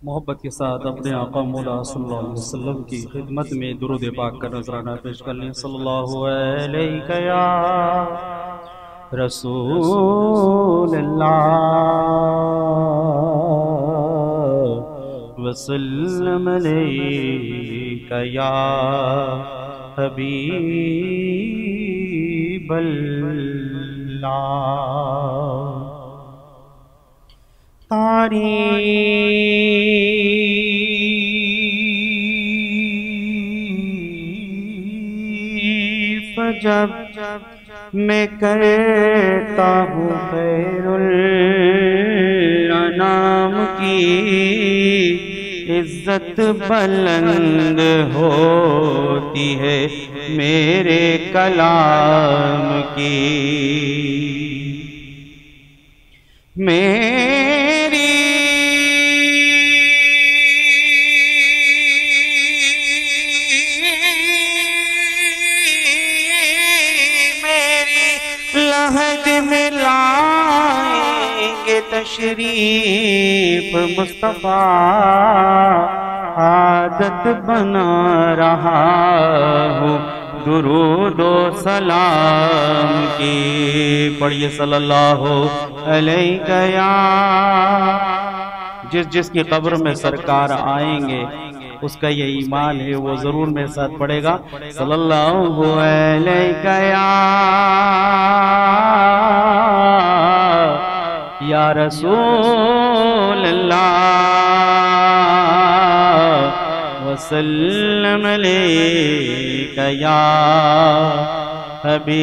محبت کے ساتھ اپنے آقا مولا صلی اللہ علیہ وسلم کی خدمت میں درود پاک کا نذرانہ پیش کر لیں۔ صلی اللہ علیہ یا رسول اللہ وسلم علیہ یا حبیب اللہ۔ تعریف جب میں کرتا ہوں خیر الانام کی، عزت بلند ہوتی ہے میرے کلام کی۔ میری لحد میں لائیں گے تشریف مصطفیٰ، عادت بنا رہا ہوں درود و سلام کی۔ پڑھیے صلی اللہ علیہ یا۔ جس کی قبر میں سرکار آئیں گے اس کا یہ ایمان ہے، وہ ضرور میرے ساتھ پڑھے گا صلی اللہ علیہ یا رسول اللہ وسلم علیہ یا حبیب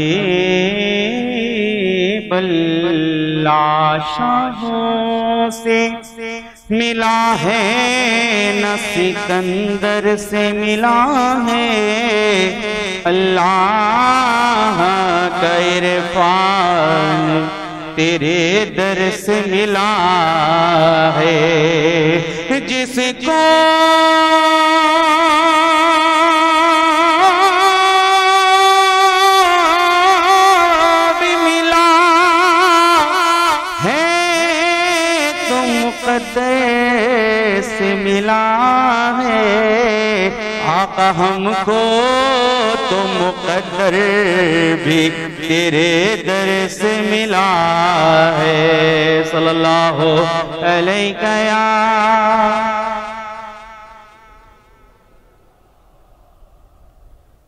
اللہ۔ شاہوں سے ملا ہے نہ سکندر سے ملا ہے، اللہ کا عرفان تیرے در سے ملا ہے۔ جس کو بھی ملا ہے تو مقدس سے ملا ہے، آقا ہم کو تو مقدر بھی تیرے در سے ملا ہے۔ صلی اللہ علیہ یا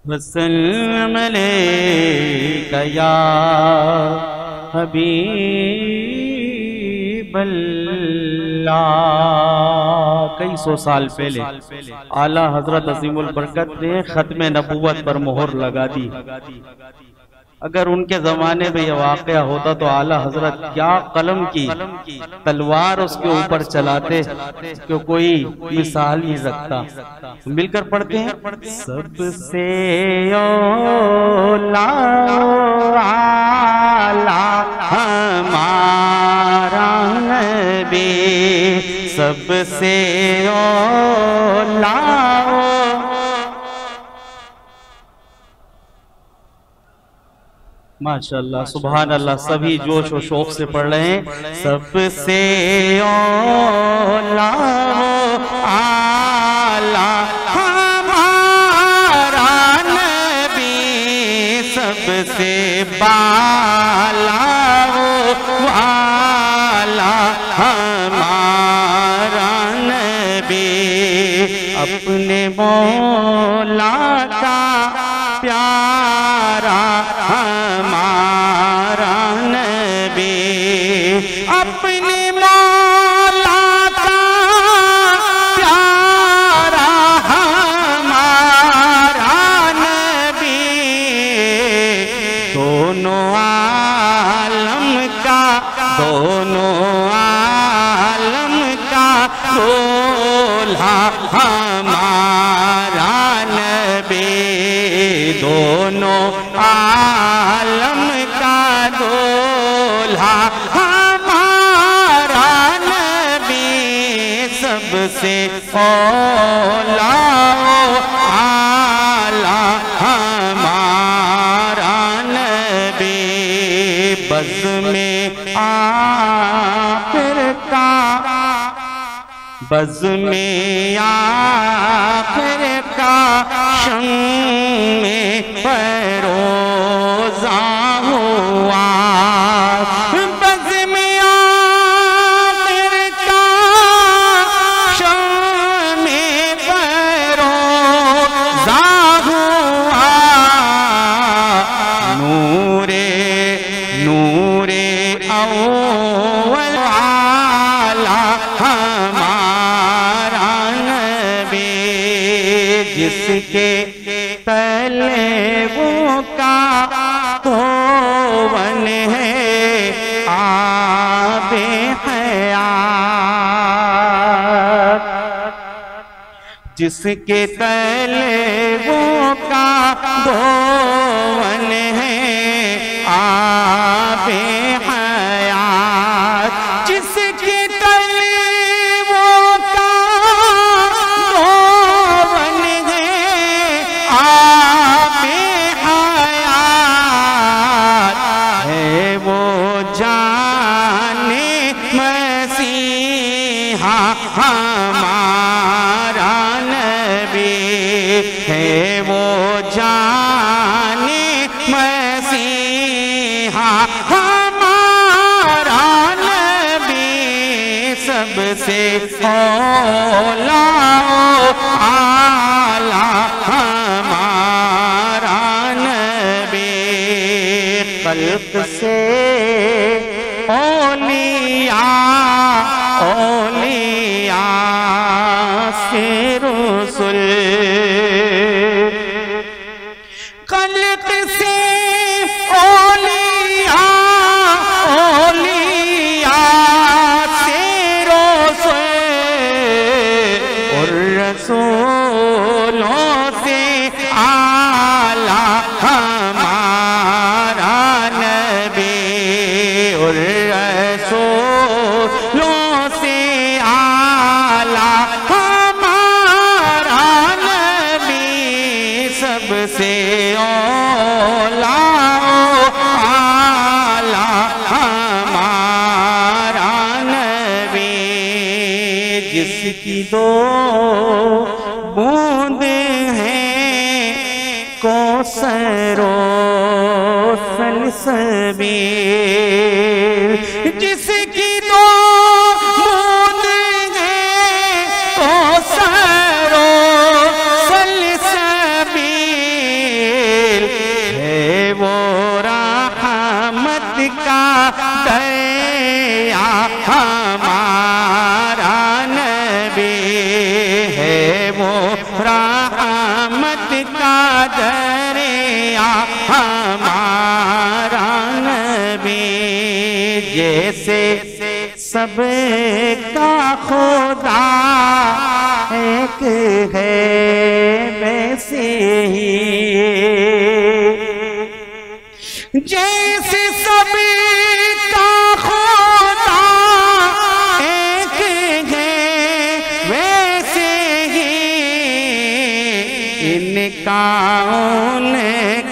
وسلم علیہ یا حبیب اللہ۔ کئی سو سال پہلے اعلیٰ حضرت عظیم البرکت نے ختم نبوت پر مہر لگا دی۔ اگر ان کے زمانے میں یہ واقعہ ہوتا تو اعلیٰ حضرت کیا قلم کی تلوار اس کے اوپر چلاتے کہ کوئی مثال نہیں رکھتا۔ مل کر پڑھتے ہیں۔ سب سے اولا اعلیٰ ہمارا نبی، سب سے اولا ماشاءاللہ سبحان اللہ، سبھی جوش و شوق سے پڑھ رہے ہیں۔ سب سے اولا اعلیٰ ہمارا نبی، سب سے بالا اعلیٰ ہمارا نبی، اپنے مولا کا پیارا ہمارا نبی، اپنے مولا کا پیارا ہمارا نبی، دونوں عالم کا دولہا ہمارا نبی، دونوں عالم کا دولہا ہمارا نبی، سب سے اولا اعلیٰ ہمارا نبی، بزم آخر کا بزم آخر کا شمع فروزہ ہوا، بزم آخر کا شمع فروزہ ہوا، نور اول والا ہمارا نبی، جس کے طلبوں کا کون ہے آب حیات، جس کے طلبوں کا کون ہے آب حیات، جس کے طلبوں کا کون ہے آب حیات، ہے وہ جان مسیحا ہمارا نبی، ہے وہ جان مسیحا ہمارا نبی، سب سے اولا اعلیٰ ہمارا نبی، خلق سے اولیاء سے رسل، خلق سے اولیاء سے رسل، اور رسولوں سے اعلیٰ ہمارا نبی، اور رسولوں سے اعلیٰ ہمارا نبی، سب سے اولیٰ اعلیٰ ہمارا نبی، جس کی دو بوند ہیں کوثر و سلسبیل، جس کی دو بوند ہیں کوثر و سلسبیل، ہے وہ رحمت کا دریا ہمارا نبی، ہے وہ رحمت کا دریا ہمارا نبی، جیسے سب کا خدا ایک ہے ویسے ہی، جیسے سب کا خدا ایک ہے ویسے ہی، ان کا ان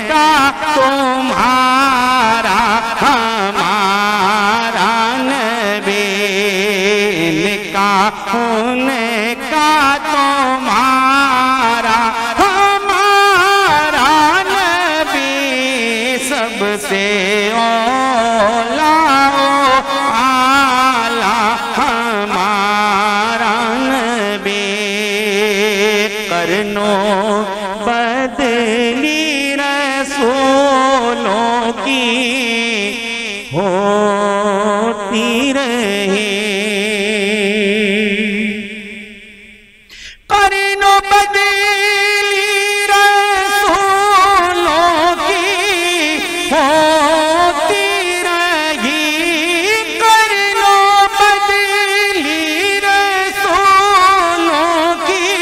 کا تمہارا ہمارا نبی، ان کا ان کا تمہارا ہمارا نبی، سب سے اولیٰ اعلیٰ ہمارا نبی، کرنوں بدلی رسولوں کی ہوتی رہی، کرنوں بدلی رسولوں کی ہوتی رہی، کرنوں بدلی رسولوں کی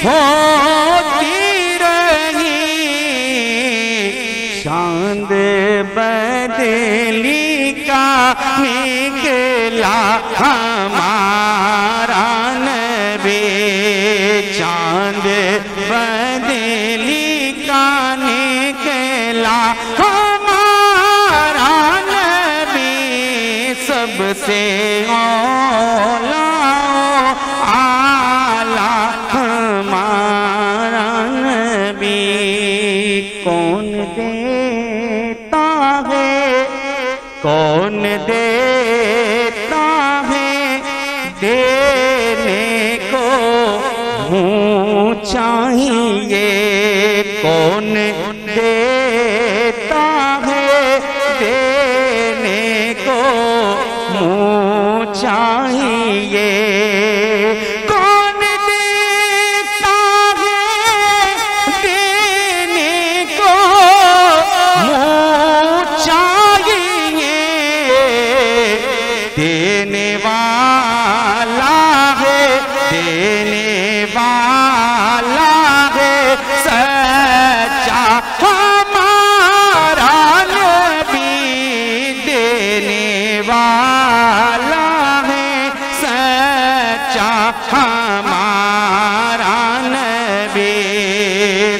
ہوتی رہی، چاند بدلی کا نکلا سب سے اولا اعلیٰ ہمارا نبی کون دیتا ہے کون دیتا ہے دینے کو منہ چاہیے کون دیتا ہے دینے کو منہ چاہیے کون دیتا ہے دینے کو منہ چاہیے دینے والا ہے دینے والا ہے سچا ہمارا نبی دینے والا ہے سچا ہمارا نبی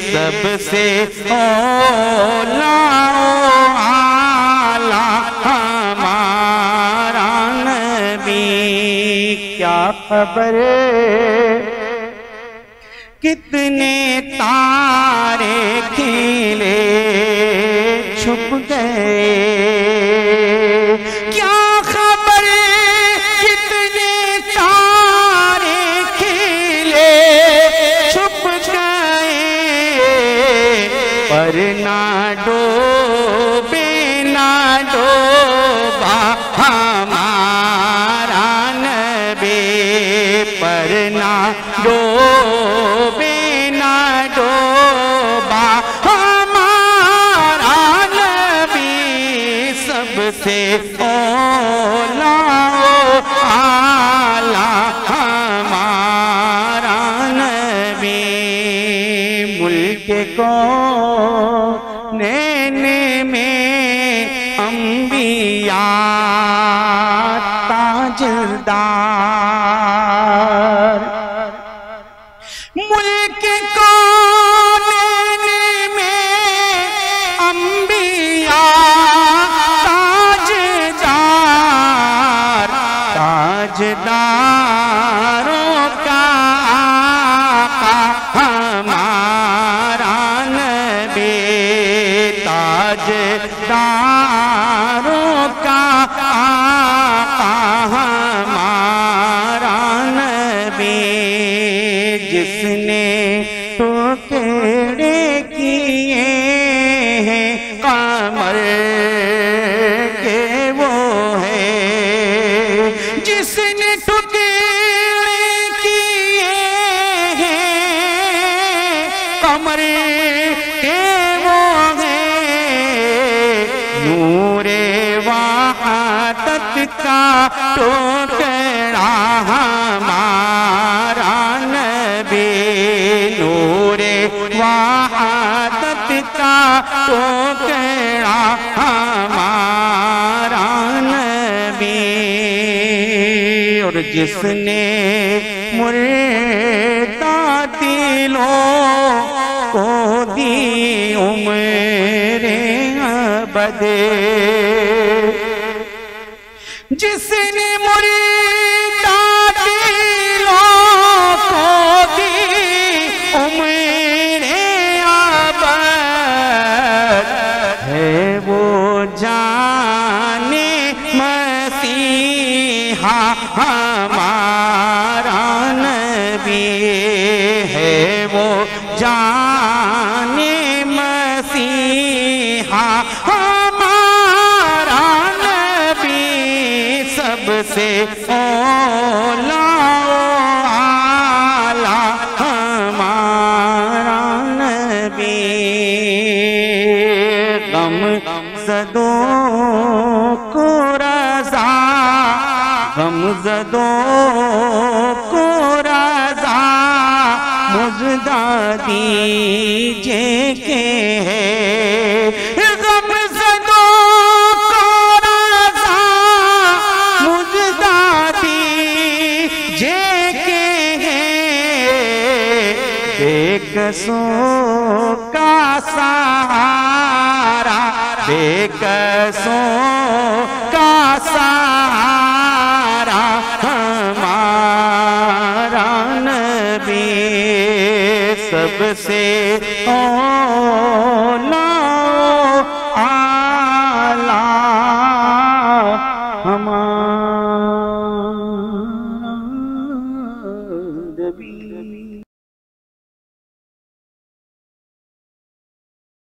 سب سے اولا اعلیٰ ہمارا نبی کیا خبر کتنے تارے کھلے چھپ گئے کیا خبر کتنے تارے کھلے چھپ گئے پر نہ ڈوبے نہ ڈوبا ہمارا نبی پر نہ ڈوبے نہ ڈوبا ہمارا نبی سب سے اولا اعلیٰ ہمارا نبی ملک کونین میں انبیاء تاجدار ملک کونین میں انبیاء تاجدار تاجداروں کا آقا ہمارا نبی تاجداروں کا آقا ہمارا نبی جس نے ٹکڑے کیے ہیں قمر کے وہ ہے جس نے ٹکڑے کیے ہیں قمر کے وہ ہے نور وحدت کا ٹکڑا ہمارا نبی نور وحدت کا ٹکڑا ہمارا نبی اور جس نے مردہ دلوں کو دی عمر ابد جس نے مردہ دلوں کو دی عمر ابد ہے وہ جان مسیحا ہمارا نبی ہے وہ جان مسیحا ہمارا نبی سب سے اولا اعلیٰ ہمارا نبی غم زدوں کو رضا غم زدوں کو رضا مژدہ دیجئے کہ ہے غم زدوں کو رضا مژدہ دیجئے کہ ہے بے کسوں کا سہارا بے کسوں کا سہارا سب سے اولا اعلیٰ ہمارا نبی